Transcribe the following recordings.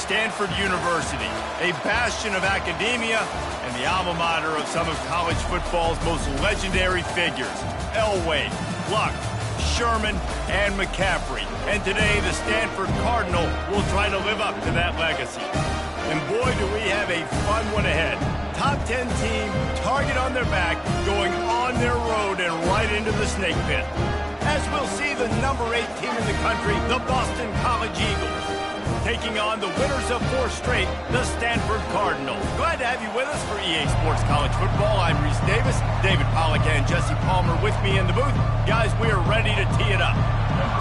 Stanford University, a bastion of academia and the alma mater of some of college football's most legendary figures, Elway, Luck, Sherman, and McCaffrey. And today, the Stanford Cardinal will try to live up to that legacy. And boy, do we have a fun one ahead. Top 10 team, target on their back, going on their road and right into the snake pit. As we'll see the number 8 team in the country, the Boston College Eagles, taking on the winners of 4 straight, the Stanford Cardinals. Glad to have you with us for EA Sports College Football. I'm Reese Davis, David Pollack and Jesse Palmer with me in the booth. Guys, we are ready to tee it up.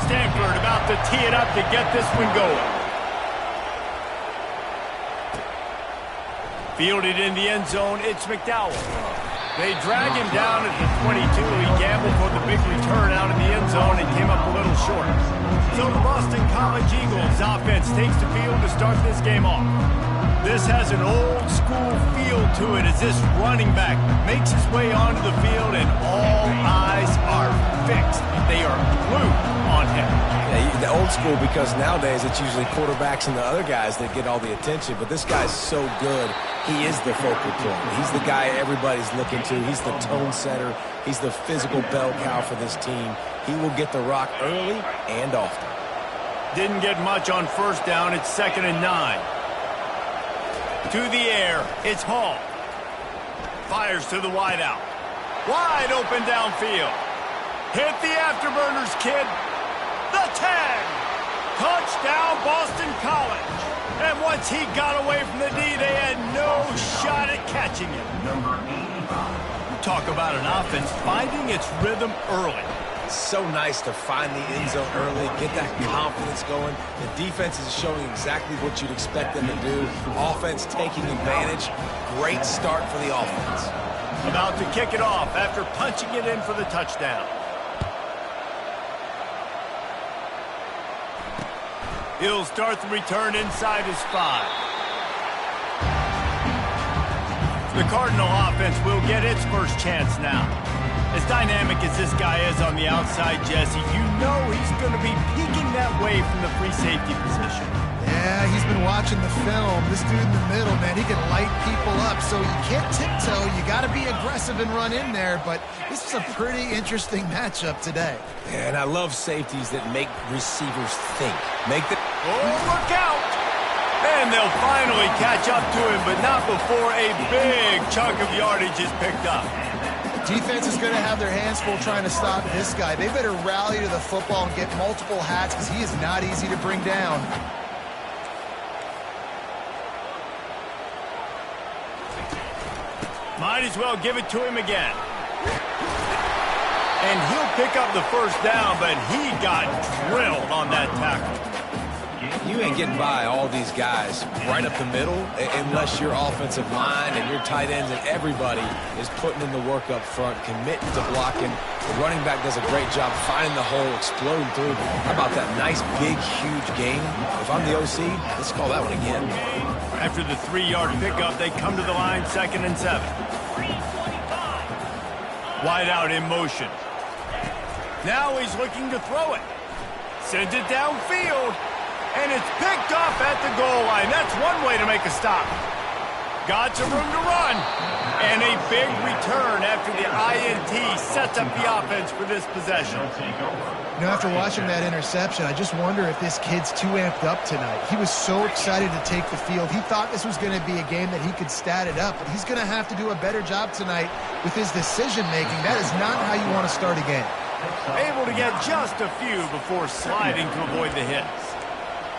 Stanford about to tee it up to get this one going. Fielded in the end zone, it's McDowell. They drag him down at the 22. He gambled for the big return out in the end zone and came up a little short. So the Boston College Eagles offense takes the field to start this game off. This has an old school feel to it as this running back makes his way onto the field and all eyes are fixed. They are glued on him. Yeah, the old school, because nowadays it's usually quarterbacks and the other guys that get all the attention, but this guy's so good. He is the focal point. He's the guy everybody's looking to. He's the tone setter. He's the physical bell cow for this team. He will get the rock early and often. Didn't get much on first down. It's 2nd and 9. To the air. It's Hall. Fires to the wideout. Wide open downfield. Hit the afterburners, kid. The tag. Touchdown, Boston College. And once he got away from the D, they had no shot at catching him. Talk about an offense finding its rhythm early. It's so nice to find the end zone early, get that confidence going. The defense is showing exactly what you'd expect them to do. Offense taking advantage. Great start for the offense. About to kick it off after punching it in for the touchdown. He'll start the return inside his 5. The Cardinal offense will get its first chance now. As dynamic as this guy is on the outside, Jesse, you know he's going to be peeking that way from the free safety position. Yeah, he's been watching the film. This dude in the middle, man, he can light people up. So you can't tiptoe. You got to be aggressive and run in there. But this is a pretty interesting matchup today. Yeah, and I love safeties that make receivers think. Oh, look out! And they'll finally catch up to him, but not before a big chunk of yardage is picked up. Defense is going to have their hands full trying to stop this guy. They better rally to the football and get multiple hats because he is not easy to bring down. Might as well give it to him again. And he'll pick up the first down, but he got drilled on that tackle. You ain't getting by all these guys right up the middle unless your offensive line and your tight ends and everybody is putting in the work up front, committing to blocking. The running back does a great job finding the hole, exploding through. How about that nice, big, huge gain? If I'm the OC, let's call that one again. After the 3-yard pickup, they come to the line 2nd and 7. Wide out in motion. Now he's looking to throw it. Sends it downfield. And it's picked off at the goal line. That's one way to make a stop. Got some room to run. And a big return after the INT sets up the offense for this possession. You know, after watching that interception, I just wonder if this kid's too amped up tonight. He was so excited to take the field. He thought this was going to be a game that he could stat it up, but he's going to have to do a better job tonight with his decision-making. That is not how you want to start a game. Able to get just a few before sliding to avoid the hits.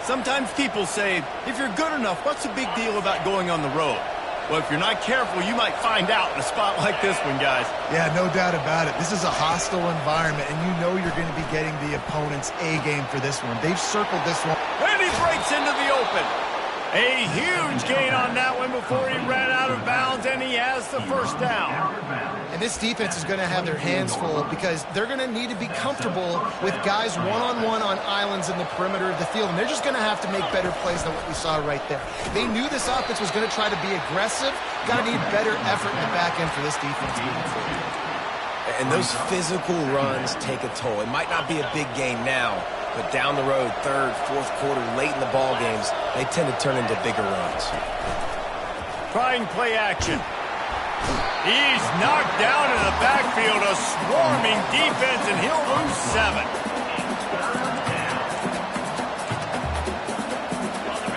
Sometimes people say, if you're good enough, what's the big deal about going on the road? Well, if you're not careful, you might find out in a spot like this one, guys. Yeah, no doubt about it. This is a hostile environment, and you know you're going to be getting the opponent's A game for this one. They've circled this one. And he breaks into the open. A huge gain on that one before he ran out of bounds, and he has the first down. And this defense is going to have their hands full because they're going to need to be comfortable with guys one-on-one on islands in the perimeter of the field, and they're just going to have to make better plays than what we saw right there. They knew this offense was going to try to be aggressive. Got to need better effort in the back end for this defense moving forward. And those physical runs take a toll. It might not be a big gain now, But down the road, third, fourth quarter, late in the ball games, they tend to turn into bigger runs. Trying play action. He's knocked down in the backfield, a swarming defense, and he'll lose 7.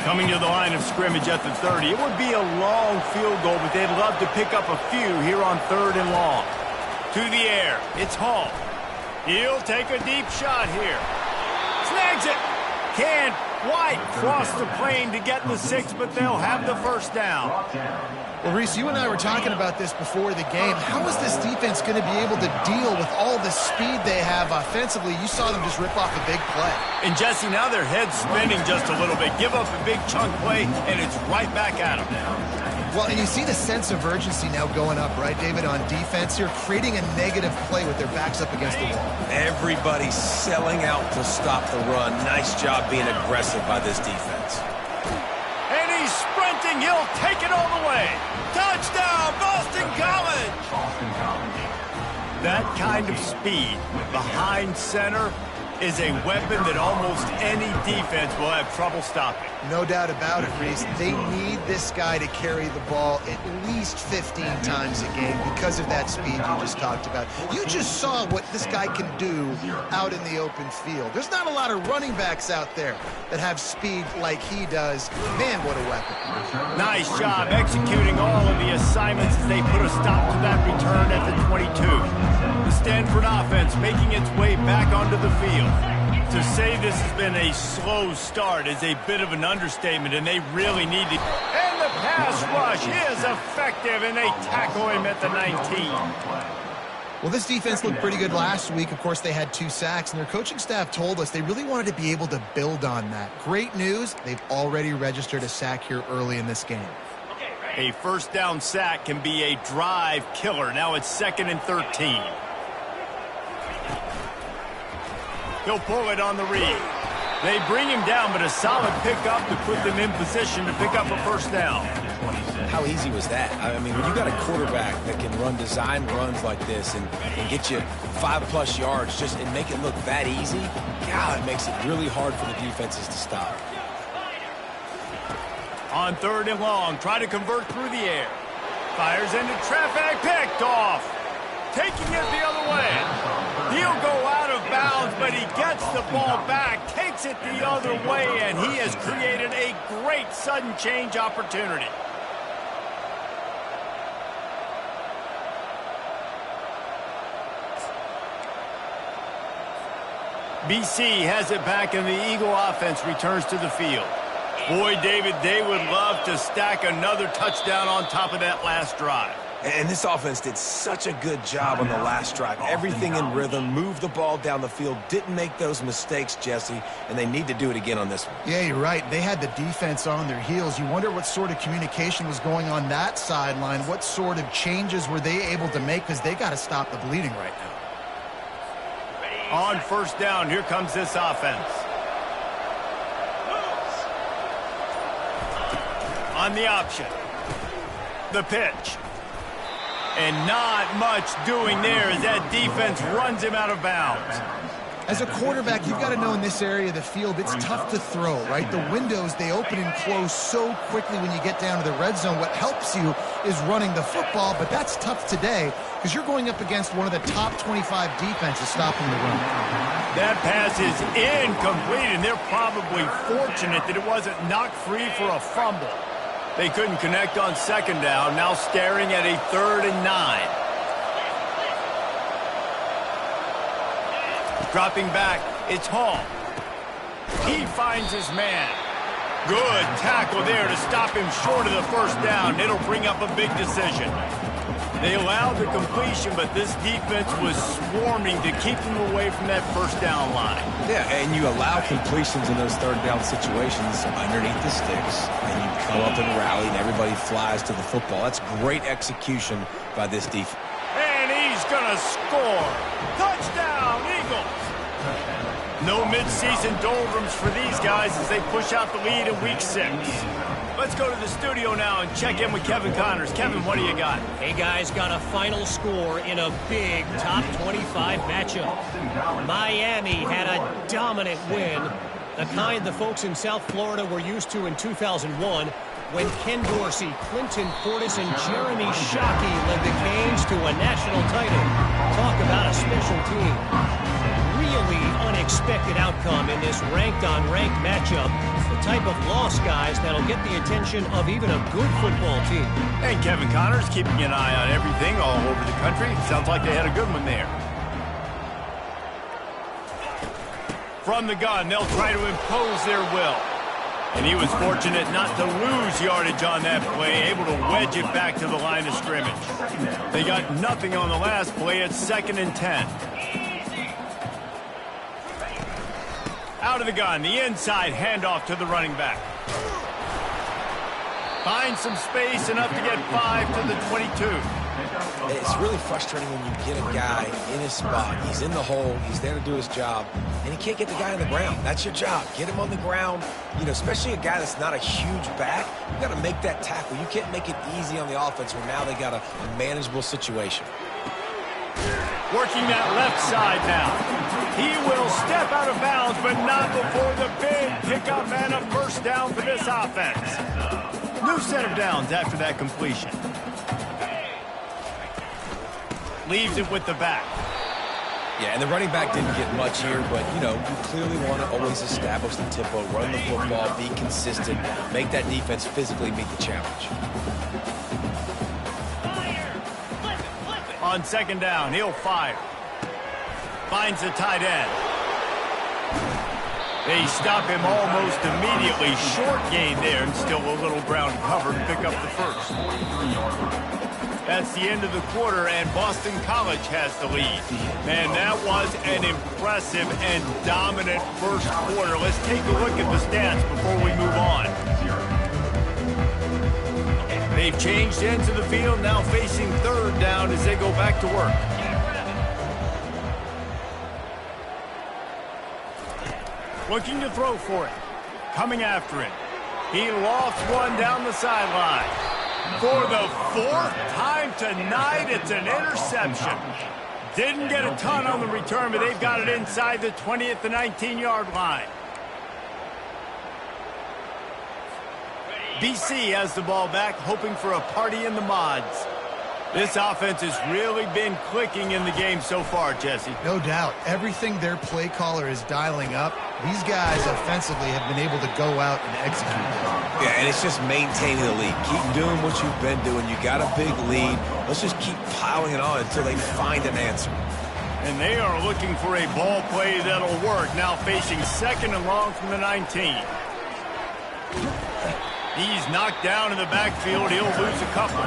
Coming to the line of scrimmage at the 30. It would be a long field goal, but they'd love to pick up a few here on 3rd and long. To the air. It's Hall. He'll take a deep shot here. Snags it. Can't quite cross the plane to get the 6, but they'll have the first down. Well, Reese, you and I were talking about this before the game. How is this defense going to be able to deal with all the speed they have offensively? You saw them just rip off a big play. And, Jesse, now their head's spinning just a little bit. Give up a big chunk play, and it's right back at them. Well, and you see the sense of urgency now going up, right, David, on defense here, creating a negative play with their backs up against the wall. Everybody's selling out to stop the run. Nice job being aggressive by this defense. And he's sprinting. He'll take it all the way. Touchdown, Boston College! That kind of speed behind center is a weapon that almost any defense will have trouble stopping. No doubt about it, Reese. They need this guy to carry the ball at least 15 times a game because of that speed you just talked about. You just saw what this guy can do out in the open field. There's not a lot of running backs out there that have speed like he does. Man, what a weapon. Nice job executing all of the assignments as they put a stop to that return at the 22. The Stanford offense making its way back onto the field. To say this has been a slow start is a bit of an understatement, and they really need to... And the pass rush is effective, and they tackle him at the 19. Well, this defense looked pretty good last week. Of course, they had 2 sacks, and their coaching staff told us they really wanted to be able to build on that. Great news, they've already registered a sack here early in this game. A first down sack can be a drive killer. Now it's 2nd and 13. He'll pull it on the read. They bring him down, but a solid pickup to put them in position to pick up a first down. How easy was that? I mean, when you got a quarterback that can run design runs like this and get you 5+ yards just and make it look that easy, God, it makes it really hard for the defenses to stop. On 3rd and long, try to convert through the air. Fires into traffic, picked off. Taking it the other way. He'll go out of bounds, but he gets the ball back, takes it the other way, and he has created a great sudden change opportunity. BC has it back, and the Eagle offense returns to the field. Boy, David, they would love to stack another touchdown on top of that last drive. And this offense did such a good job on the last drive. Everything in rhythm, moved the ball down the field, didn't make those mistakes, Jesse, and they need to do it again on this one. Yeah, you're right. They had the defense on their heels. You wonder what sort of communication was going on that sideline. What sort of changes were they able to make, because they got to stop the bleeding right now. On first down, here comes this offense. On the option. The pitch. And not much doing there as that defense runs him out of bounds. As a quarterback, you've got to know in this area of the field, it's tough to throw, right? The windows, they open and close so quickly when you get down to the red zone. What helps you is running the football, but that's tough today because you're going up against one of the top 25 defenses stopping the run. That pass is incomplete, and they're probably fortunate that it wasn't knocked free for a fumble. They couldn't connect on 2nd down, now staring at a 3rd and 9. Dropping back, it's Hall. He finds his man. Good tackle there to stop him short of the first down. It'll bring up a big decision. They allowed the completion, but this defense was swarming to keep them away from that first down line. Yeah, and you allow completions in those 3rd down situations underneath the sticks, and you come up and rally, and everybody flies to the football. That's great execution by this defense. And he's going to score. Touchdown, Eagles. No midseason doldrums for these guys as they push out the lead in Week 6. Let's go to the studio now and check in with Kevin Connors. Kevin, what do you got? Hey, guys, got a final score in a big top 25 matchup. Miami had a dominant win, the kind the folks in South Florida were used to in 2001 when Ken Dorsey, Clinton Portis, and Jeremy Shockey led the Canes to a national title. Talk about a special team. Really unexpected outcome in this ranked-on-ranked matchup. The type of loss, guys, that'll get the attention of even a good football team. And Kevin Connors keeping an eye on everything all over the country. Sounds like they had a good one there. From the gun, they'll try to impose their will. And he was fortunate not to lose yardage on that play, able to wedge it back to the line of scrimmage. They got nothing on the last play. It's 2nd and 10. Out of the gun, the inside handoff to the running back. Finds some space, enough to get 5 to the 22. It's really frustrating when you get a guy in his spot. He's in the hole. He's there to do his job, and he can't get the guy on the ground. That's your job. Get him on the ground. You know, especially a guy that's not a huge back. You got to make that tackle. You can't make it easy on the offense where now they got a manageable situation. Working that left side now. He will step out of bounds, but not before the big pickup and a first down for this offense. New set of downs after that completion. Leaves it with the back. Yeah, and the running back didn't get much here, but, you know, you clearly want to always establish the tempo, run the football, be consistent, make that defense physically meet the challenge. On 2nd down, he'll fire. Finds the tight end. They stop him almost immediately. Short gain there, and still a little ground cover to pick up the first. That's the end of the quarter, and Boston College has the lead. Man, that was an impressive and dominant first quarter. Let's take a look at the stats before we move on. They've changed ends of the field, now facing 3rd down as they go back to work. Looking to throw for it. Coming after it. He lofts one down the sideline. For the 4th time tonight, it's an interception. Didn't get a ton on the return, but they've got it inside the 20 at the 19-yard line. BC has the ball back, hoping for a party in the mods. This offense has really been clicking in the game so far, Jesse. No doubt. Everything their play caller is dialing up, these guys offensively have been able to go out and execute. Yeah, and it's just maintaining the lead. Keep doing what you've been doing. You got a big lead. Let's just keep piling it on until they find an answer. And they are looking for a ball play that'll work. Now facing 2nd and long from the 19. He's knocked down in the backfield. He'll lose a couple.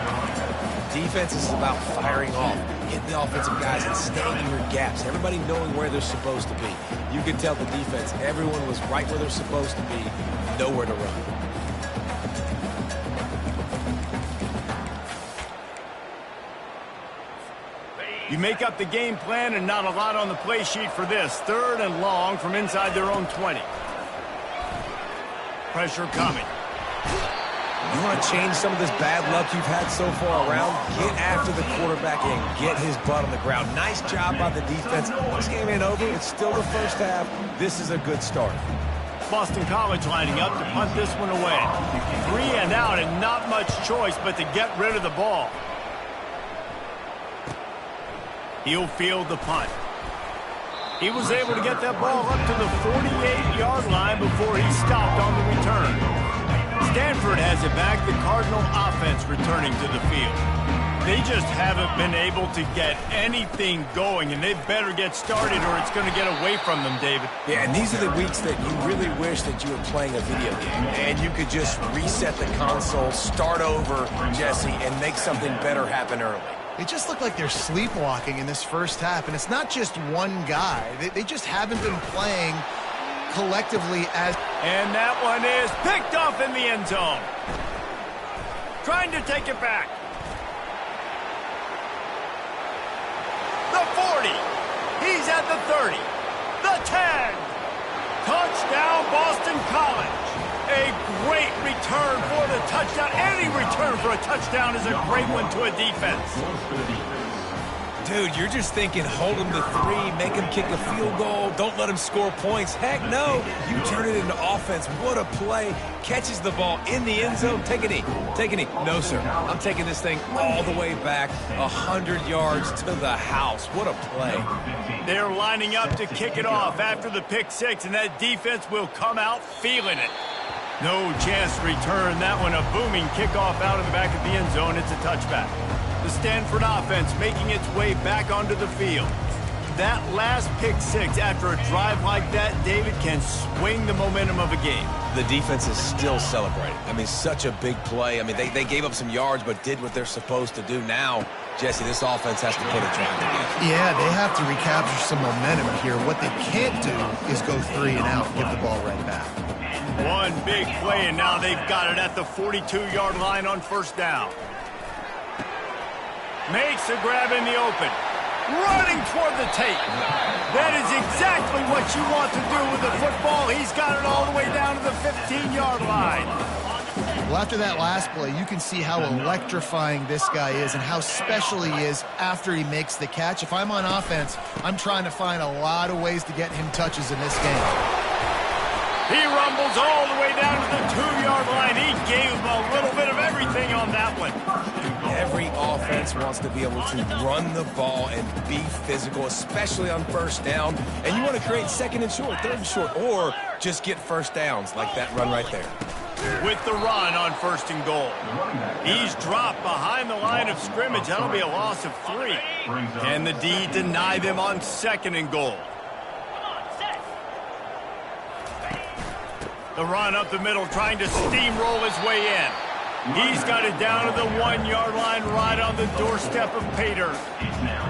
Defense is about firing off, hitting the offensive guys and staying in your gaps. Everybody knowing where they're supposed to be. You could tell the defense, everyone was right where they're supposed to be, nowhere to run. You make up the game plan and not a lot on the play sheet for this. 3rd and long from inside their own 20. Pressure coming. You want to change some of this bad luck you've had so far around? Get after the quarterback and get his butt on the ground. Nice job by the defense. This game ain't over. It's still the first half. This is a good start. Boston College lining up to punt this one away. 3 and out and not much choice but to get rid of the ball. He'll field the punt. He was able to get that ball up to the 48-yard line before he stopped on the return. Stanford has it back, the Cardinal offense returning to the field. They just haven't been able to get anything going, and they better get started or it's going to get away from them, David. Yeah, and these are the weeks that you really wish that you were playing a video game, and you could just reset the console, start over, Jesse, and make something better happen early. They just look like they're sleepwalking in this first half, and it's not just one guy. They just haven't been playing collectively as... And that one is picked off in the end zone. Trying to take it back. The 40. He's at the 30. The 10. Touchdown, Boston College. A great return for the touchdown. Any return for a touchdown is a great one to a defense. Dude, you're just thinking, hold him to 3, make him kick a field goal, don't let him score points. Heck no, you turn it into offense. What a play. Catches the ball in the end zone. Take a knee. Take a knee. No, sir. I'm taking this thing all the way back 100 yards to the house. What a play. They're lining up to kick it off after the pick 6, and that defense will come out feeling it. No chance to return that one. A booming kickoff out of the back of the end zone. It's a touchback. The Stanford offense making its way back onto the field. That last pick 6 after a drive like that, David, can swing the momentum of a game. The defense is still celebrating. I mean, such a big play. I mean, they gave up some yards but did what they're supposed to do. Now, Jesse, this offense has to put a drive together. Yeah, they have to recapture some momentum here. What they can't do is go 3 and out and give the ball right back. One big play, and now they've got it at the 42-yard line on first down. Makes a grab in the open. Running toward the tape. That is exactly what you want to do with the football. He's got it all the way down to the 15-yard line. Well, after that last play, you can see how electrifying this guy is and how special he is after he makes the catch. If I'm on offense, I'm trying to find a lot of ways to get him touches in this game. He rumbles all the way down to the 2-yard line. He gave him a little bit of everything on that one. Every offense wants to be able to run the ball and be physical, especially on first down. And you want to create 2nd and short, 3rd and short, or just get first downs like that run right there. With the run on 1st and goal. He's dropped behind the line of scrimmage. That'll be a loss of 3. Can the D deny them on 2nd and goal? The run up the middle, trying to steamroll his way in. He's got it down to the 1-yard line, right on the doorstep of Pater.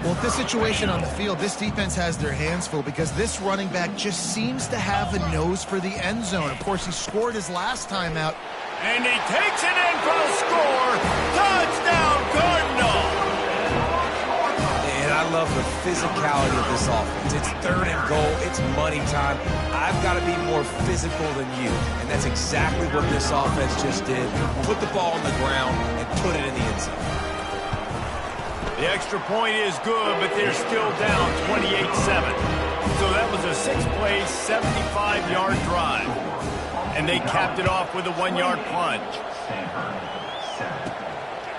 Well, with this situation on the field, this defense has their hands full because this running back just seems to have a nose for the end zone. Of course, he scored his last time out. And he takes it in for the score. Touchdown, Cardinal! And I love the physicality of this offense. It's 3rd and goal. It's money time. I've got to be more physical than you. And that's exactly what this offense just did. Put the ball on the ground and put it in the end zone. The extra point is good, but they're still down 28-7. So that was a 6-play, 75-yard drive. And they capped it off with a 1-yard plunge.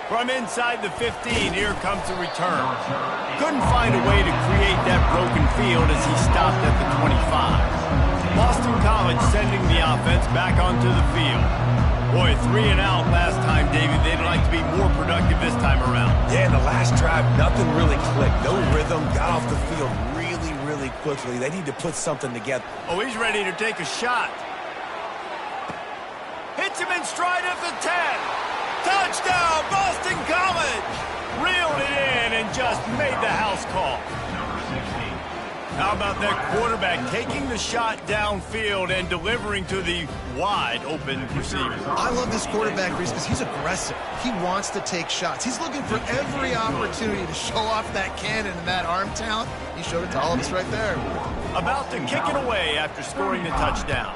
From inside the 15, here comes the return. Couldn't find a way to create that broken field as he stopped at the 25. Boston College sending the offense back onto the field. Boy, 3 and out last time, David. They'd like to be more productive this time around. Yeah, in the last drive, nothing really clicked. No rhythm, got off the field really, really quickly. They need to put something together. Oh, he's ready to take a shot. Hits him in stride at the 10. Touchdown, Boston College! Reeled it in and just made the house call. How about that quarterback taking the shot downfield and delivering to the wide-open receiver? I love this quarterback, Reese, because he's aggressive. He wants to take shots. He's looking for every opportunity to show off that cannon and that arm talent. He showed it to all of us right there. About to kick it away after scoring the touchdown.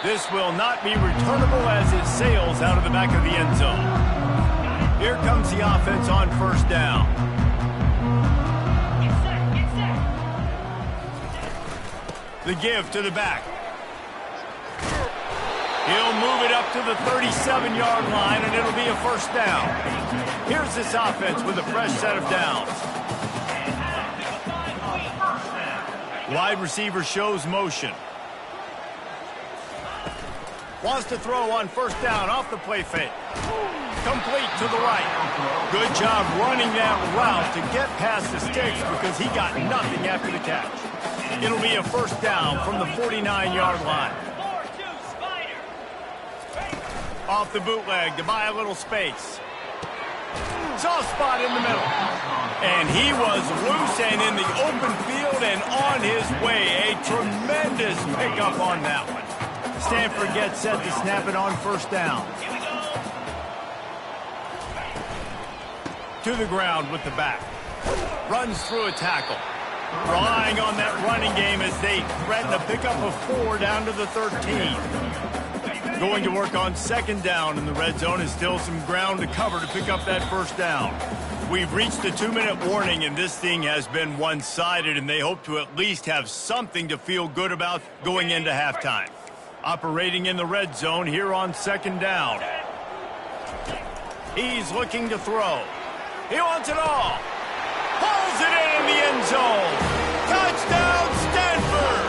This will not be returnable as it sails out of the back of the end zone. Here comes the offense on first down. The give to the back. He'll move it up to the 37-yard line, and it'll be a first down. Here's this offense with a fresh set of downs. Wide receiver shows motion. Wants to throw on first down off the play fake. Complete to the right. Good job running that route to get past the sticks because he got nothing after the catch. It'll be a first down from the 49-yard line. Off the bootleg to buy a little space. Soft spot in the middle. And he was loose and in the open field and on his way. A tremendous pickup on that one. Stanford gets set to snap it on first down. To the ground with the back. Runs through a tackle. Relying on that running game as they threaten to pick up a 4 down to the 13. Going to work on second down in the red zone is still some ground to cover to pick up that first down. We've reached the 2-minute warning, and this thing has been one-sided, and they hope to at least have something to feel good about going into halftime. Operating in the red zone here on second down. He's looking to throw. He wants it all. Pulls it in the end zone. Touchdown, Stanford!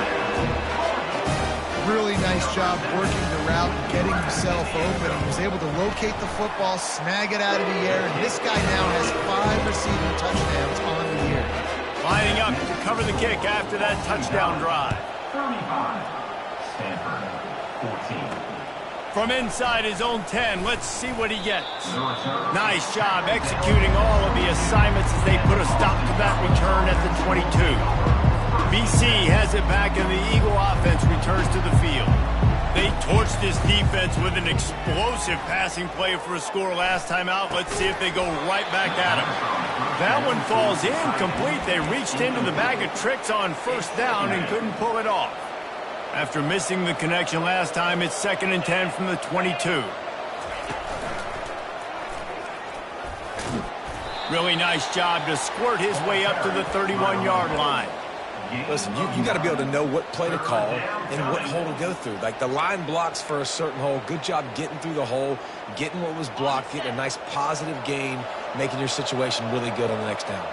Really nice job working the route and getting himself open. He was able to locate the football, snag it out of the air, and this guy now has 5 receiving touchdowns on the year. Lining up to cover the kick after that touchdown drive. 35, Stanford, 14. From inside his own 10, let's see what he gets. Nice job executing all of the assignments as they put a stop to that return at the 22. BC has it back and the Eagle offense returns to the field. They torched this defense with an explosive passing play for a score last time out. Let's see if they go right back at him. That one falls incomplete. They reached into the bag of tricks on first down and couldn't pull it off. After missing the connection last time, it's 2nd and 10 from the 22. Really nice job to squirt his way up to the 31-yard line. Listen, you got to be able to know what play to call and what hole to go through. Like, the line blocks for a certain hole. Good job getting through the hole, getting what was blocked, getting a nice positive gain, making your situation really good on the next down.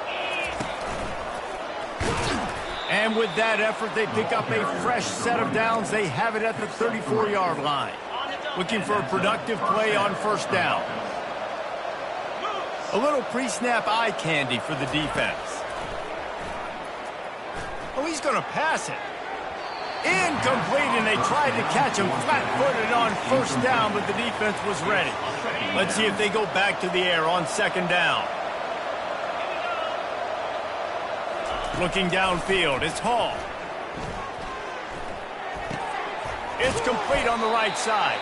And with that effort, they pick up a fresh set of downs. They have it at the 34-yard line. Looking for a productive play on first down. A little pre-snap eye candy for the defense. Oh, he's going to pass it. Incomplete, and they tried to catch him flat-footed on first down, but the defense was ready. Let's see if they go back to the air on second down. Looking downfield, it's Hall. It's complete on the right side.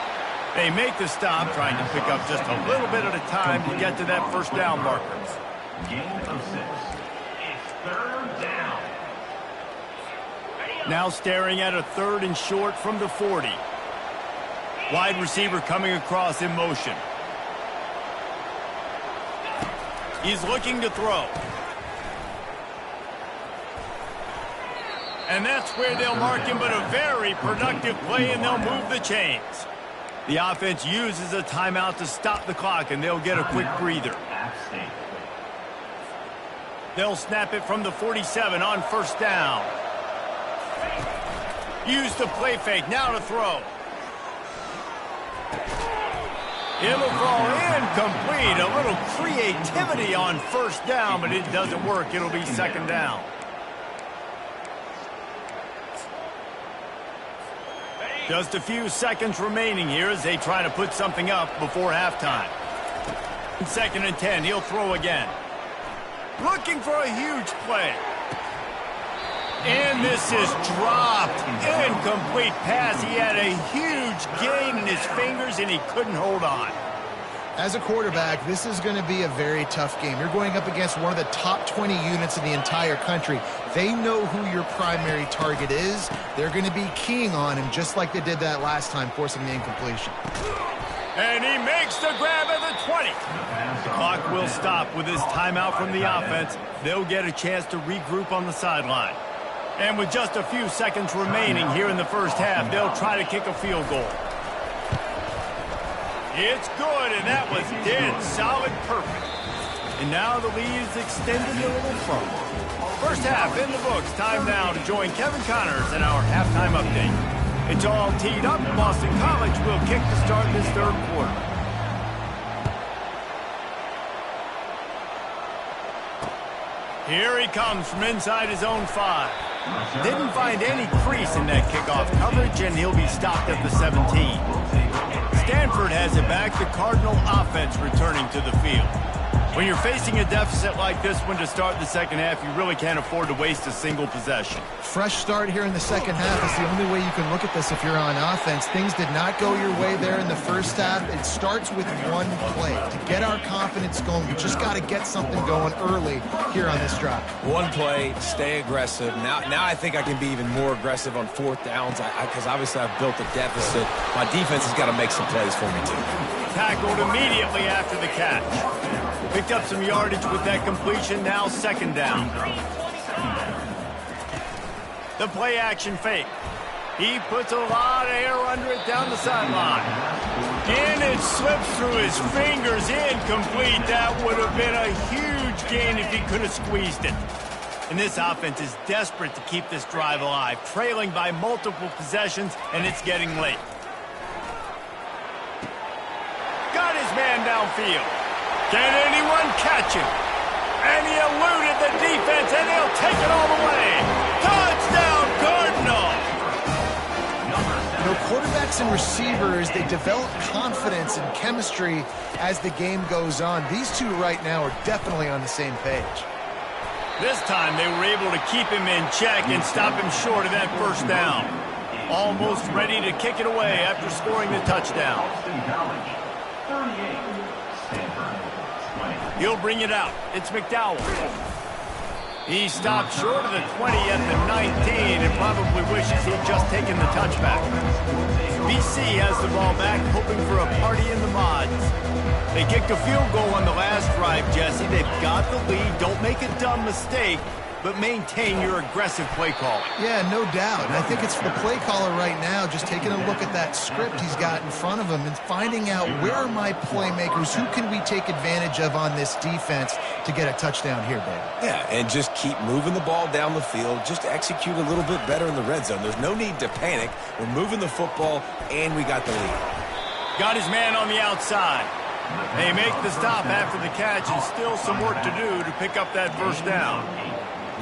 They make the stop, trying to pick up just a little bit at a time to get to that first down markers. Gain of 6. It's 3rd down. Now staring at a 3rd and short from the 40. Wide receiver coming across in motion. He's looking to throw. And that's where they'll mark him, but a very productive play, and they'll move the chains. The offense uses a timeout to stop the clock, and they'll get a quick breather. They'll snap it from the 47 on first down. Use the play fake, now to throw. It'll fall incomplete. A little creativity on first down, but it doesn't work. It'll be second down. Just a few seconds remaining here as they try to put something up before halftime. 2nd and 10, he'll throw again. Looking for a huge play. And this is dropped. Incomplete pass. He had a huge gain in his fingers, and he couldn't hold on. As a quarterback, this is going to be a very tough game. You're going up against one of the top 20 units in the entire country. They know who your primary target is. They're going to be keying on him just like they did that last time, forcing the incompletion. And he makes the grab at the 20. The clock will stop with this timeout from the offense. They'll get a chance to regroup on the sideline. And with just a few seconds remaining here in the first half, they'll try to kick a field goal. It's good, and that was dead solid perfect. And now the lead is extended a little further. First half in the books. Time now to join Kevin Connors in our halftime update. It's all teed up. Boston College will kick to start this 3rd quarter. Here he comes from inside his own 5. Didn't find any crease in that kickoff coverage, and he'll be stopped at the 17. Stanford has it back, the Cardinal offense returning to the field. When you're facing a deficit like this one to start the second half, you really can't afford to waste a single possession. Fresh start here in the second half is the only way you can look at this if you're on offense. Things did not go your way there in the first half. It starts with one play. To get our confidence going, we just got to get something going early here on this drive. One play, stay aggressive. Now I think I can be even more aggressive on fourth downs because obviously I've built a deficit. My defense has got to make some plays for me too. Tackled immediately after the catch. Picked up some yardage with that completion, now second down. The play action fake. He puts a lot of air under it down the sideline. And it slips through his fingers, incomplete. That would have been a huge gain if he could have squeezed it. And this offense is desperate to keep this drive alive, trailing by multiple possessions, and it's getting late. Got his man downfield. Can anyone catch him? And he eluded the defense, and he'll take it all the way. Touchdown, Cardinal! You know, quarterbacks and receivers, they develop confidence and chemistry as the game goes on. These two right now are definitely on the same page. This time they were able to keep him in check and stop him short of that first down. Almost ready to kick it away after scoring the touchdown. He'll bring it out. It's McDowell. He stopped short of the 20 at the 19 and probably wishes he'd just taken the touchback. BC has the ball back, hoping for a party in the mods. They kicked a field goal on the last drive, Jesse. They've got the lead. Don't make a dumb mistake, but maintain your aggressive play calling. Yeah, no doubt. And I think it's the play caller right now just taking a look at that script he's got in front of him and finding out where are my playmakers, who can we take advantage of on this defense to get a touchdown here, Dave. Yeah, and just keep moving the ball down the field. Just execute a little bit better in the red zone. There's no need to panic. We're moving the football, and we got the lead. Got his man on the outside. They make the stop after the catch and still some work to do to pick up that first down.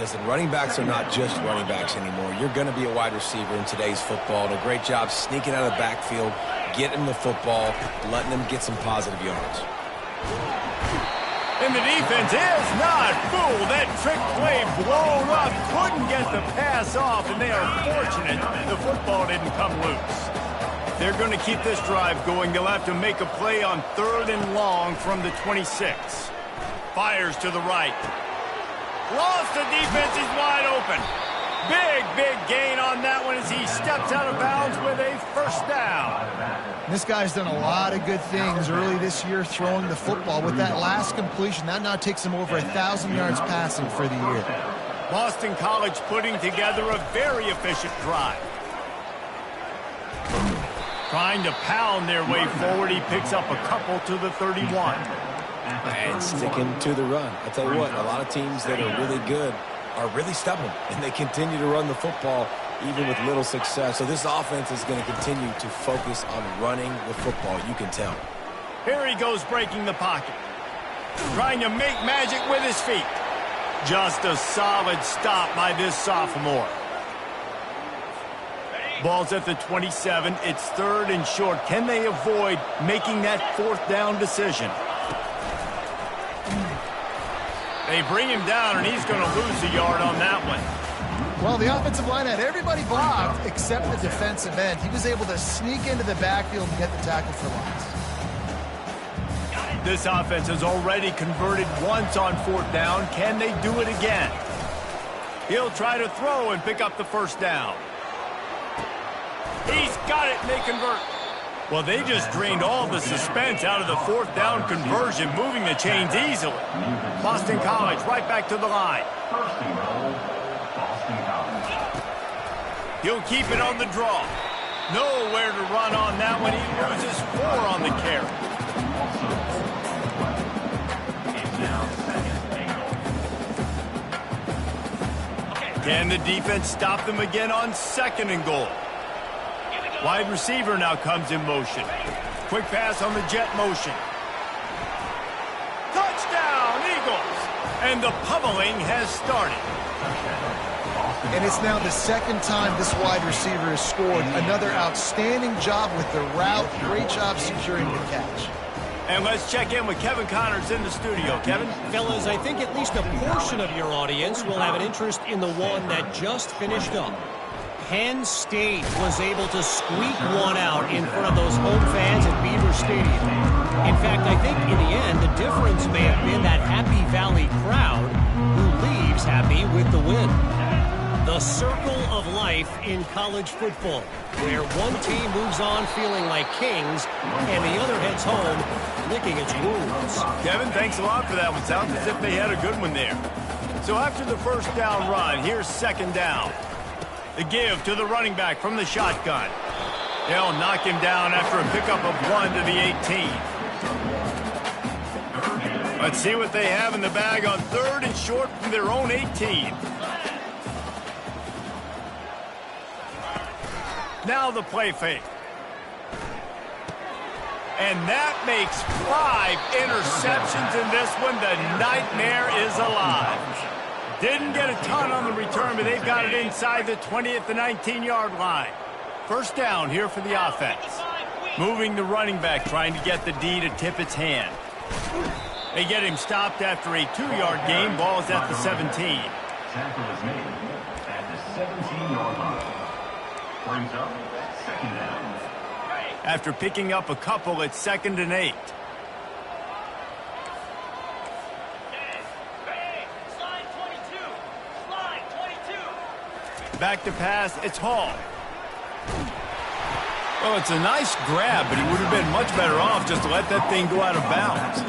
Listen, running backs are not just running backs anymore. You're going to be a wide receiver in today's football. And a great job sneaking out of the backfield, getting the football, letting them get some positive yards. And the defense is not fooled. That trick play blown up. Couldn't get the pass off, and they are fortunate the football didn't come loose. They're going to keep this drive going. They'll have to make a play on 3rd and long from the 26. Fires to the right. Lost the defense. He's wide open. Big gain on that one as he steps out of bounds with a first down. This guy's done a lot of good things early this year throwing the football. With that last completion, that now takes him over 1,000 yards passing for the year. Boston College putting together a very efficient drive. Trying to pound their way forward, he picks up a couple to the 31. And sticking to the run. I tell you what, a lot of teams that are really good are really stubborn, and they continue to run the football even with little success. So this offense is going to continue to focus on running the football. You can tell. Here he goes breaking the pocket. Trying to make magic with his feet. Just a solid stop by this sophomore. Ball's at the 27. It's 3rd and short. Can they avoid making that 4th down decision? They bring him down, and he's going to lose a yard on that one. Well, the offensive line had everybody blocked except the defensive end. He was able to sneak into the backfield and get the tackle for loss. This offense has already converted once on 4th down. Can they do it again? He'll try to throw and pick up the first down. He's got it, and they convert. Well, they just drained all the suspense out of the 4th down conversion, moving the chains easily. Boston College right back to the line. He'll keep it on the draw. Nowhere to run on that one. He loses 4 on the carry. Can the defense stop them again on 2nd and goal? Wide receiver now comes in motion. Quick pass on the jet motion. Touchdown, Eagles! And the pummeling has started. And it's now the 2nd time this wide receiver has scored. Another outstanding job with the route. Great job securing the catch. And let's check in with Kevin Connors in the studio. Kevin? Fellas, I think at least a portion of your audience will have an interest in the one that just finished up. Penn State was able to squeak one out in front of those home fans at Beaver Stadium. In fact, I think in the end, the difference may have been that Happy Valley crowd who leaves happy with the win. The circle of life in college football, where one team moves on feeling like kings and the other heads home licking its wounds. Kevin, thanks a lot for that one. Sounds as if they had a good one there. So after the first down run, here's second down. The give to the running back from the shotgun. They'll knock him down after a pickup of 1 to the 18. Let's see what they have in the bag on 3rd and short from their own 18. Now the play fake. And that makes 5 interceptions in this one. The nightmare is alive. Didn't get a ton on the return, but they've got it inside the 20 at the 19-yard line. First down here for the offense. Moving the running back, trying to get the D to tip its hand. They get him stopped after a 2-yard gain. Ball's at the 17. Tackle is made at the 17-yard line. Brings up second down. After picking up a couple, it's 2nd and 8. Back to pass, it's Hall. Well, it's a nice grab, but he would have been much better off just to let that thing go out of bounds.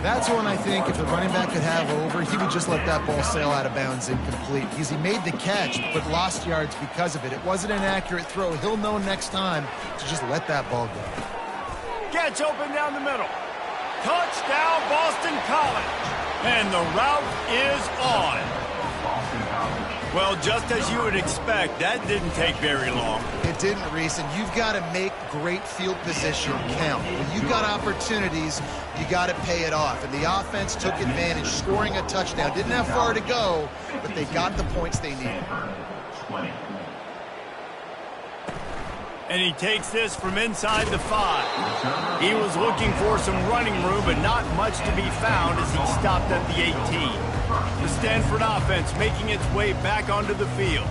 That's one I think if the running back could have over, he would just let that ball sail out of bounds incomplete. Because he made the catch, but lost yards because of it. It wasn't an accurate throw. He'll know next time to just let that ball go. Catch open down the middle. Touchdown, Boston College. And the route is on. Boston College. Well, just as you would expect, that didn't take very long. It didn't, Reese, and you've got to make great field position count. When you've got opportunities, you got to pay it off. And the offense took advantage, scoring a touchdown. Didn't have far to go, but they got the points they needed. 20. And he takes this from inside the 5. He was looking for some running room, but not much to be found as he stopped at the 18. The Stanford offense making its way back onto the field.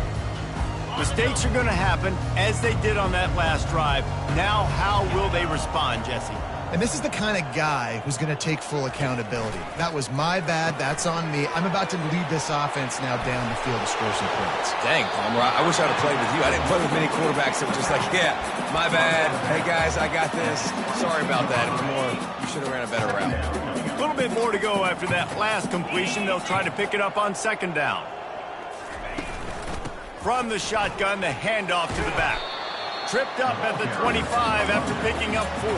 Mistakes are going to happen, as they did on that last drive. Now, how will they respond, Jesse? And this is the kind of guy who's going to take full accountability. That was my bad. That's on me. I'm about to lead this offense now down the field to score some points. Dang, Palmer, I wish I'd have played with you. I didn't play with many quarterbacks that were just like, yeah, my bad. Hey, guys, I got this. Sorry about that. It was more, you should have ran a better route. A little bit more to go after that last completion. They'll try to pick it up on 2nd down. From the shotgun, the handoff to the back. Tripped up at the 25 after picking up 4.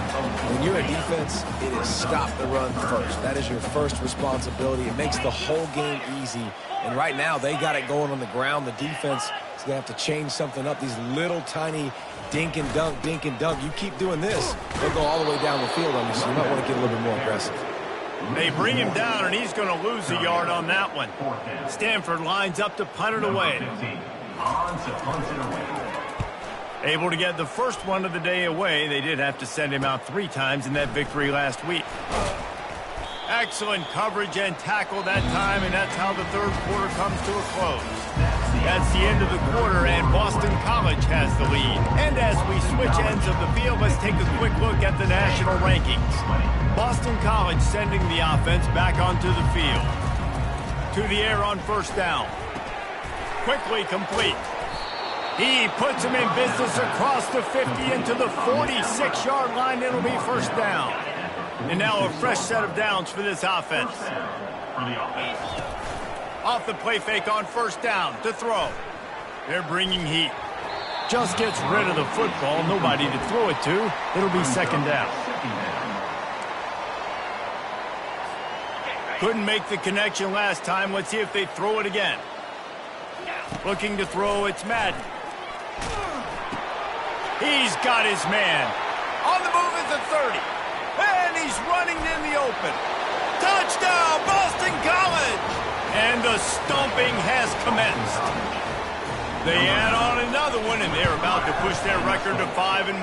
When you're a defense, it is stop the run first. That is your first responsibility. It makes the whole game easy. And right now, they got it going on the ground. The defense is going to have to change something up. These little tiny dink and dunk, dink and dunk. You keep doing this, they'll go all the way down the field on you, so you might want to get a little bit more aggressive. They bring him down, and he's going to lose a yard on that one. Stanford lines up to punt it away. On to punt it away. Able to get the first one of the day away. They did have to send him out 3 times in that victory last week. Excellent coverage and tackle that time, and that's how the 3rd quarter comes to a close. That's the end of the quarter, and Boston College has the lead. And as we switch ends of the field, let's take a quick look at the national rankings. Boston College sending the offense back onto the field. To the air on first down. Quickly complete. He puts him in business across the 50 into the 46-yard line. It'll be first down. And now a fresh set of downs for this offense. Off the play fake on first down to throw. They're bringing heat. Just gets rid of the football. Nobody to throw it to. It'll be 2nd down. Couldn't make the connection last time. Let's see if they throw it again. Looking to throw, it's Madden. He's got his man. On the move is the 30. And he's running in the open. Touchdown, Boston College! And the stomping has commenced. They add on another one, and they're about to push their record to 5-1.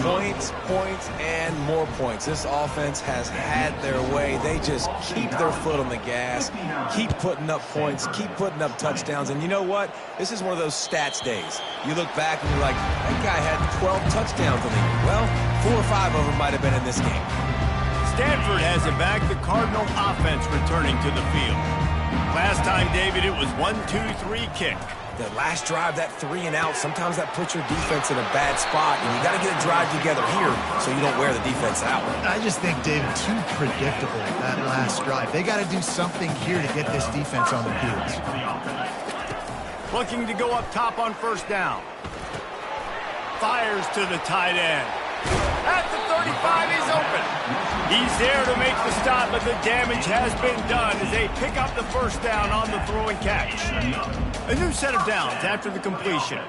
Points, points, and more points. This offense has had their way. They just keep their foot on the gas, keep putting up points, keep putting up touchdowns. And you know what? This is one of those stats days. You look back and you're like, that guy had 12 touchdowns in the year. Well, 4 or 5 of them might have been in this game. Stanford has it back. The Cardinal offense returning to the field. Last time, David, it was 1-2-3 kick. The last drive, that 3 and out, sometimes that puts your defense in a bad spot, and you got to get a drive together here so you don't wear the defense out. I just think, David, too predictable, that last drive. They got to do something here to get this defense on their heels. Looking to go up top on first down. Fires to the tight end. At the 35, he's open. He's there to make the stop, but the damage has been done as they pick up the first down on the throw and catch. A new set of downs after the completion.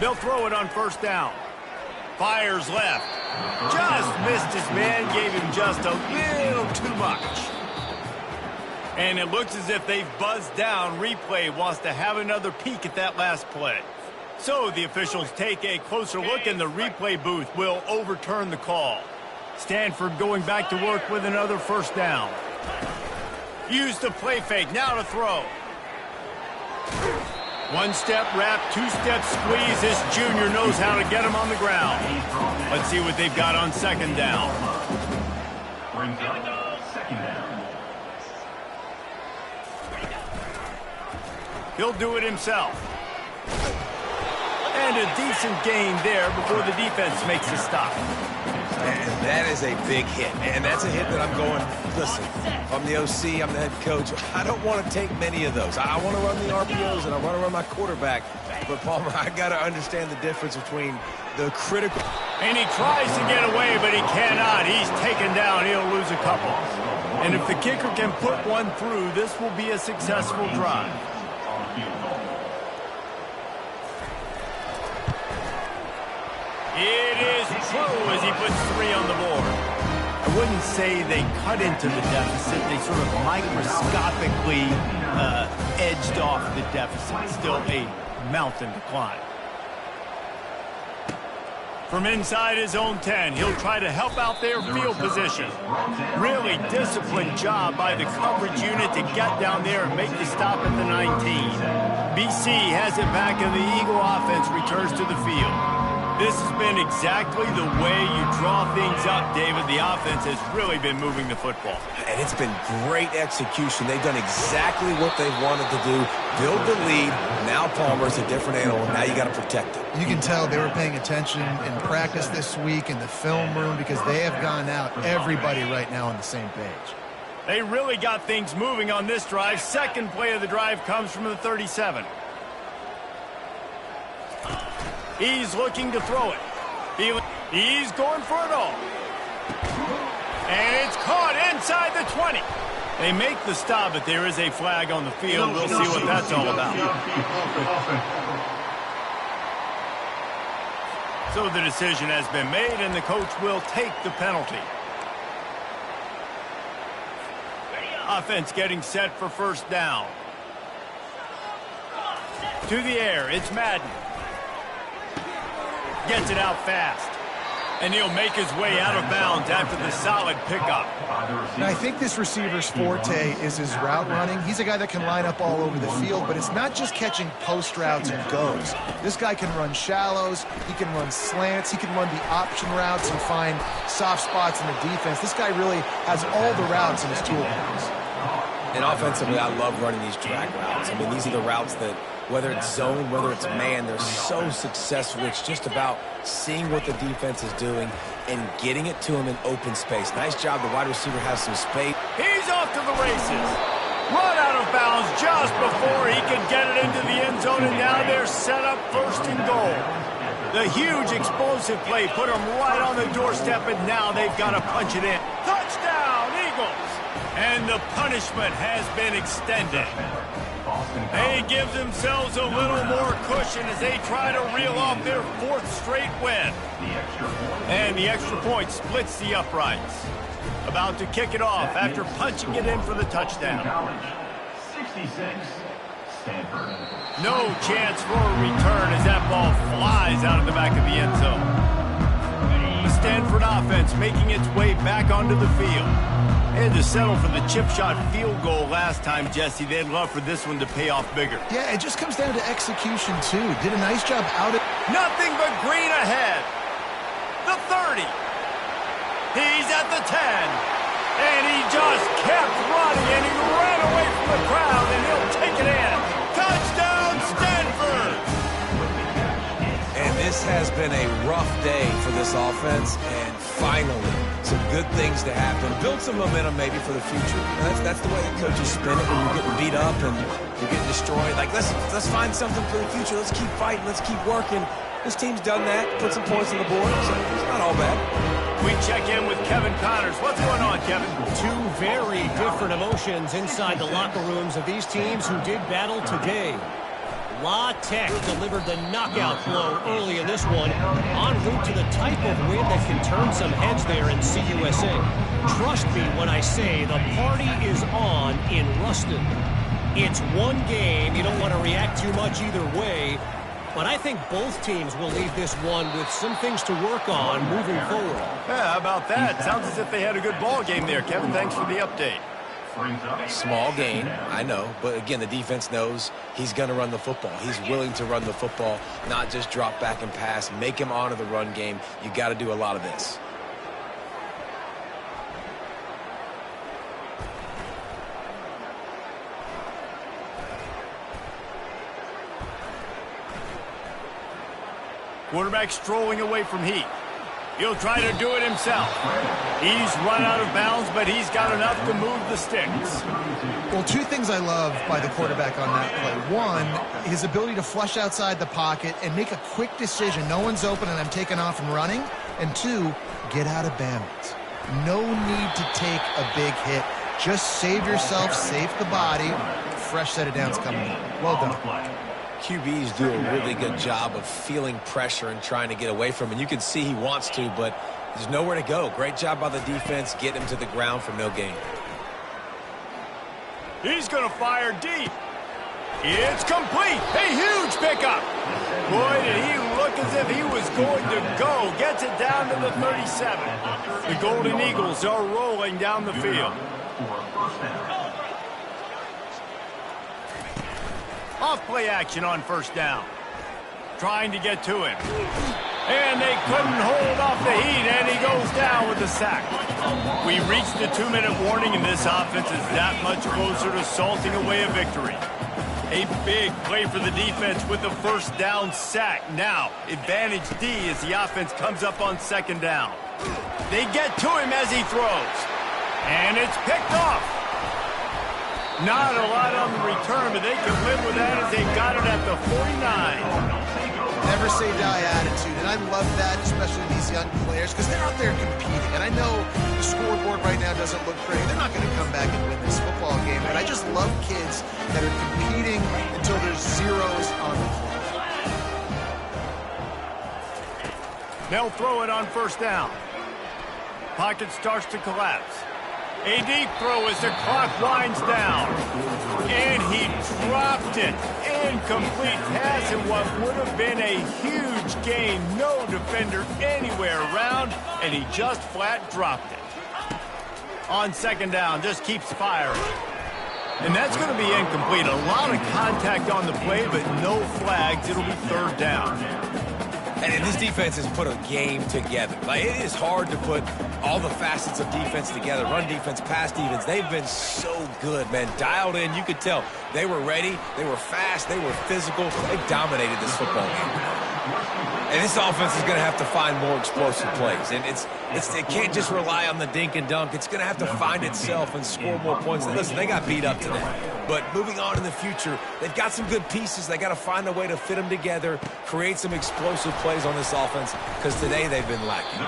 They'll throw it on first down. Fires left. Just missed his man, gave him just a little too much. And it looks as if they've buzzed down. Replay wants to have another peek at that last play. So the officials take a closer look, and the replay booth will overturn the call. Stanford going back to work with another first down. Used the play fake, now to throw. One-step wrap, two-step squeeze. This junior knows how to get him on the ground. Let's see what they've got on second down. Brings up second down. He'll do it himself. And a decent gain there before the defense makes a stop. And that is a big hit. And that's a hit that I'm going, listen, if I'm the OC, I'm the head coach, I don't want to take many of those. I want to run the RPOs and I want to run my quarterback. But, Palmer, I got to understand the difference between the critical... And he tries to get away, but he cannot. He's taken down. He'll lose a couple. And if the kicker can put one through, this will be a successful drive. It is true as he puts 3 on the board. I wouldn't say they cut into the deficit. They sort of microscopically edged off the deficit. Still a mountain to climb. From inside his own 10, he'll try to help out their field position. Really disciplined job by the coverage unit to get down there and make the stop at the 19. BC has it back, and the Eagle offense returns to the field. This has been exactly the way you draw things up, David. The offense has really been moving the football. And it's been great execution. They've done exactly what they've wanted to do. Build the lead. Now Palmer's a different animal. Now you got to protect it. You can tell they were paying attention in practice this week in the film room because they have gone out, everybody right now on the same page. They really got things moving on this drive. Second play of the drive comes from the 37. He's looking to throw it. He's going for it all. And it's caught inside the 20. They make the stop, but there is a flag on the field. We'll see what that's all about. So the decision has been made, and the coach will take the penalty. Offense getting set for first down. To the air, it's Madden. Gets it out fast. And he'll make his way out of bounds after the solid pickup. Now, I think this receiver's forte is his route running. He's a guy that can line up all over the field, but it's not just catching post routes and goes. This guy can run shallows, he can run slants, he can run the option routes and find soft spots in the defense. This guy really has all the routes in his toolbox. And offensively, I love running these drag routes. I mean, these are the routes that, whether it's zone, whether it's man, they're so successful. It's just about seeing what the defense is doing and getting it to him in open space. Nice job. The wide receiver has some space. He's off to the races. Run out of bounds just before he could get it into the end zone, and now they're set up first and goal. The huge explosive play put them right on the doorstep, and now they've got to punch it in. Touchdown, Eagles! And the punishment has been extended. They give themselves a little more cushion as they try to reel off their 4th straight win. And the extra point splits the uprights. About to kick it off after punching it in for the touchdown. 66, Stanford. No chance for a return as that ball flies out of the back of the end zone. The Stanford offense making its way back onto the field. They had to settle for the chip shot field goal last time, Jesse. They'd love for this one to pay off bigger. Yeah, it just comes down to execution, too. Did a nice job out of... Nothing but green ahead. The 30. He's at the 10. And he just kept running, and he ran away from the crowd, and he'll take it in. Touchdown, Stanford! And this has been a rough day for this offense, and finally, some good things to happen. Build some momentum maybe for the future. That's the way the coaches spin it when you're getting beat up and you're getting destroyed. Like, let's find something for the future. Let's keep fighting. Let's keep working. This team's done that, put some points on the board, so it's not all bad. We check in with Kevin Connors. What's going on, Kevin? Two very different emotions inside the locker rooms of these teams who did battle today. La Tech delivered the knockout blow early in this one, en route to the type of win that can turn some heads there in CUSA. Trust me when I say the party is on in Ruston. It's one game. You don't want to react too much either way. But I think both teams will leave this one with some things to work on moving forward. Yeah, how about that? Sounds as if they had a good ball game there, Kevin. Thanks for the update. Small gain, I know. But again, the defense knows he's going to run the football. He's willing to run the football, not just drop back and pass. Make him honor the run game. You got to do a lot of this. Quarterback strolling away from heat. He'll try to do it himself. He's run out of bounds, but he's got enough to move the sticks. Well, two things I love by the quarterback on that play. One, his ability to flush outside the pocket and make a quick decision. No one's open and I'm taking off and running. And two, get out of bounds. No need to take a big hit. Just save yourself, save the body. Fresh set of downs coming in. Well done. QBs do a really good job of feeling pressure and trying to get away from it. And you can see he wants to, but there's nowhere to go. Great job by the defense, get him to the ground for no gain. He's going to fire deep. It's complete. A huge pickup. Boy, did he look as if he was going to go. Gets it down to the 37. The Golden Eagles are rolling down the field. Off play action on first down. Trying to get to him. And they couldn't hold off the heat, and he goes down with the sack. We reached the 2-minute warning, and this offense is that much closer to salting away a victory. A big play for the defense with the first down sack. Now, advantage D as the offense comes up on second down. They get to him as he throws. And it's picked off. Not a lot on the return, but they can live with that as they got it at the 49. Never say die attitude, and I love that, especially these young players, because they're out there competing. And I know the scoreboard right now doesn't look pretty. They're not going to come back and win this football game, but I just love kids that are competing until there's zeros on the clock. They'll throw it on first down. Pocket starts to collapse. A deep throw as the clock winds down. And he dropped it. Incomplete pass in what would have been a huge gain. No defender anywhere around, and he just flat dropped it. On second down, just keeps firing. And that's going to be incomplete. A lot of contact on the play, but no flags. It'll be third down. And this defense has put a game together. Like, it is hard to put all the facets of defense together. Run defense, pass defense. They've been so good, man. Dialed in. You could tell they were ready. They were fast. They were physical. They dominated this football game. And this offense is going to have to find more explosive plays. And it can't just rely on the dink and dunk. It's going to have to find itself and score more points. And listen, they got beat up today. But moving on in the future, they've got some good pieces. They got to find a way to fit them together, create some explosive plays on this offense, because today they've been lacking.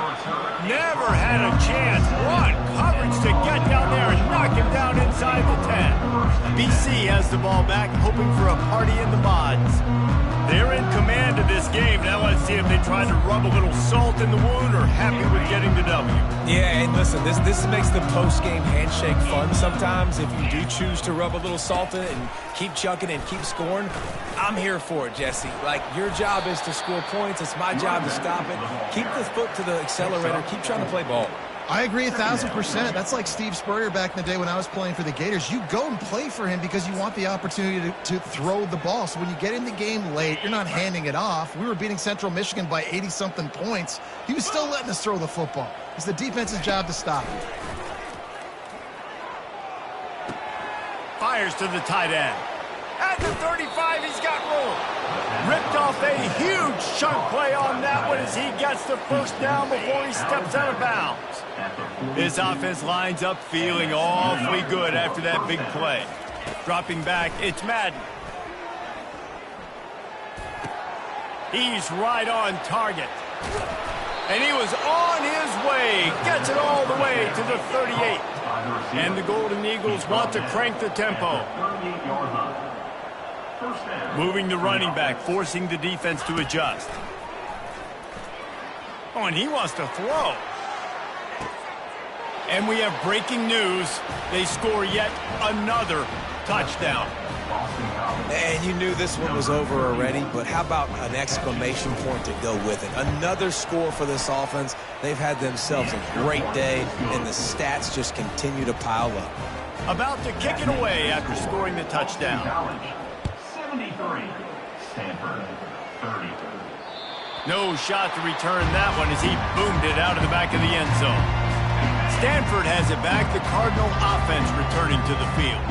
Never had a chance. What coverage to get down there and knock him down inside the 10. BC has the ball back, hoping for a party in the mods. They're in command of this game. Now let's see if they try to rub a little salt in the wound or happy with getting the W. Yeah, and listen, this makes the post-game handshake fun sometimes. If you do choose to rub a little salt in it and keep chucking and keep scoring, I'm here for it, Jesse. Like, your job is to score points. It's my job to stop it. Keep the foot to the accelerator. Keep trying to play ball. I agree 1,000%. That's like Steve Spurrier back in the day when I was playing for the Gators. You go and play for him because you want the opportunity to throw the ball. So when you get in the game late, you're not handing it off. We were beating Central Michigan by 80-something points. He was still letting us throw the football. It's the defense's job to stop it. Fires to the tight end. At the 35, he's got room. Ripped off a huge chunk play on that one as he gets the first down before he steps out of bounds. His offense lines up feeling awfully good after that big play. Dropping back, it's Madden. He's right on target. And he was on his way. Gets it all the way to the 38. And the Golden Eagles want to crank the tempo. Moving the running back, forcing the defense to adjust. Oh, and he wants to throw. And we have breaking news. They score yet another touchdown. And you knew this one was over already, but how about an exclamation point to go with it? Another score for this offense. They've had themselves a great day, and the stats just continue to pile up. About to kick it away after scoring the touchdown. 73, Stanford 30. No shot to return that one as he boomed it out of the back of the end zone. Stanford has it back. The Cardinal offense returning to the field.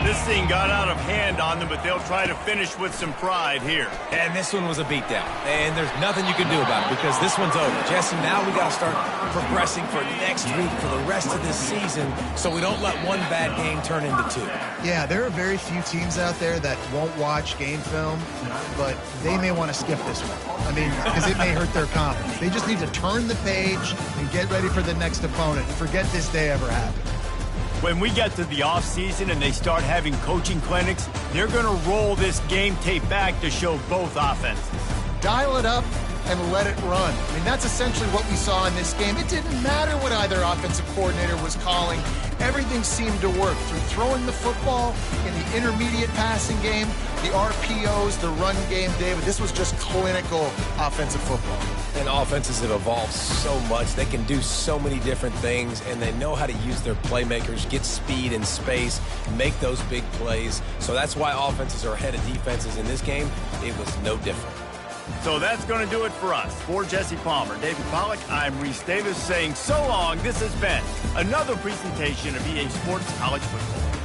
This thing got out of hand on them, but they'll try to finish with some pride here. And this one was a beatdown. And there's nothing you can do about it because this one's over. Jesse, now we got to start progressing for next week, for the rest of this season, so we don't let one bad game turn into two. Yeah, there are very few teams out there that won't watch game film, but they may want to skip this one. I mean, because it may hurt their confidence. They just need to turn the page and get ready for the next opponent and forget this day ever happened. When we get to the offseason and they start having coaching clinics, they're going to roll this game tape back to show both offenses. Dial it up and let it run. I mean, that's essentially what we saw in this game. It didn't matter what either offensive coordinator was calling. Everything seemed to work through throwing the football in the intermediate passing game, the RPOs, the run game, David. This was just clinical offensive football. And offenses have evolved so much. They can do so many different things, and they know how to use their playmakers, get speed and space, make those big plays. So that's why offenses are ahead of defenses in this game. It was no different. So that's going to do it for us. For Jesse Palmer, David Pollack, I'm Reese Davis saying so long. This has been another presentation of EA Sports College Football.